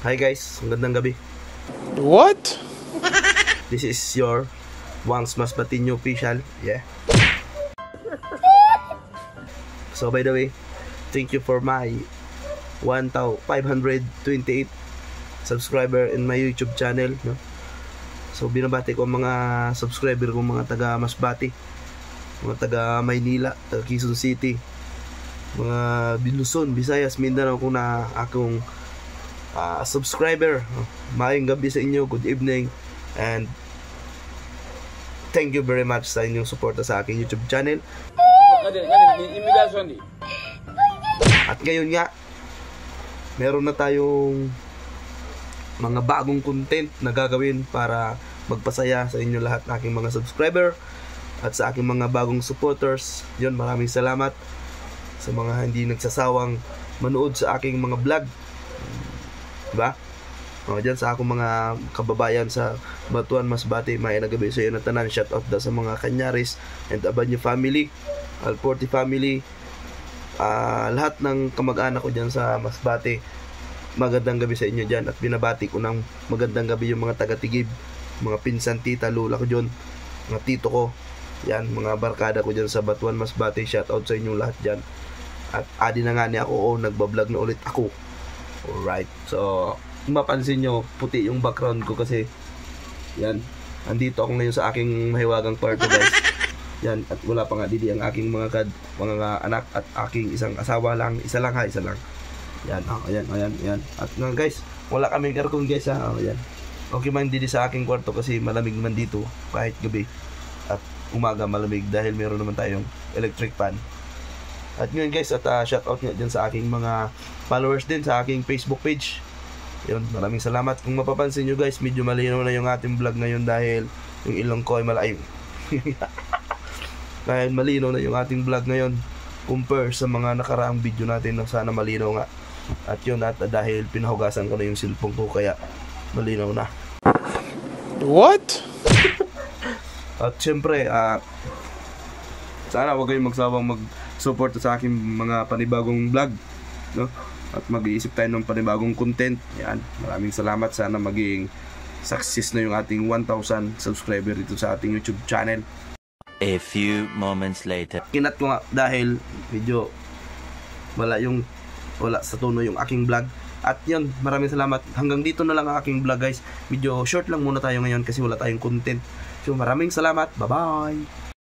Hi guys, magandang gabi. What? This is your Wangs Masbatinho official. Yeah. So by the way, thank you for my 1,528 subscriber in my YouTube channel, no? So binabati ko ang mga subscriber ko, mga taga Masbate, mga taga Maynila, taga Quezon City, mga Luzon, Visayas, Mindanao kung na akong subscriber. Maayong gabi sa inyo, good evening, and thank you very much sa inyong suporta sa aking YouTube channel. At ngayon nga, meron na tayong mga bagong content na gagawin para magpasaya sa inyo lahat, aking mga subscriber at sa aking mga bagong supporters. Yun, maraming salamat sa mga hindi nagsasawang manood sa aking mga vlog, diba? Diyan sa akong mga kababayan sa Batuan, Masbate, may nagabi sa iyo na tanan. Shout out da sa mga Canyaris and Abanyo family, Alporte family, lahat ng kamag-anak ko dyan sa Masbate. Magandang gabi sa inyo dyan, at binabati ko ng magandang gabi yung mga taga-Tigib, mga pinsan, tita, lula ko dyan, mga tito ko, yan, mga barkada ko dyan sa Batuan, Masbate. Shout out sa inyong lahat dyan. At adi na nga ni ako, nagbablog na ulit ako. Alright, so kung mapansin nyo, puti yung background ko kasi yan, andito ako ngayon sa aking mahiwagang kwarto guys. Yan, at wala pa nga didi ang aking mga anak at aking isang asawa lang, isa lang. Yan, ayan. At nga guys, wala kaming aircon guys ha. Yan. Okay man didi sa aking kwarto kasi malamig man dito kahit gabi. At umaga malamig dahil meron naman tayong electric fan. At ngayon guys, at shout out nga dyan sa aking mga followers din sa aking Facebook page. Yun, maraming salamat. Kung mapapansin nyo guys, medyo malinaw na yung ating vlog ngayon dahil yung ilong ko ay malayo. Dahil malinaw na yung ating vlog ngayon compare sa mga nakaraang video natin na sana malinaw nga. At yun, at dahil pinahugasan ko na yung cellphone ko kaya malinaw na. What? At syempre, sana huwag kayong magsawang mag-support sa aking mga panibagong vlog, no? At mag-iisip tayo ng panibagong content. Yan, maraming salamat. Sana maging success na yung ating 1,000 subscriber dito sa ating YouTube channel. A few moments later. Kinat ko nga dahil video wala sa tono yung aking vlog. At yun, maraming salamat. Hanggang dito na lang ang aking vlog guys. Video short lang muna tayo ngayon kasi wala tayong content. So maraming salamat. Bye bye.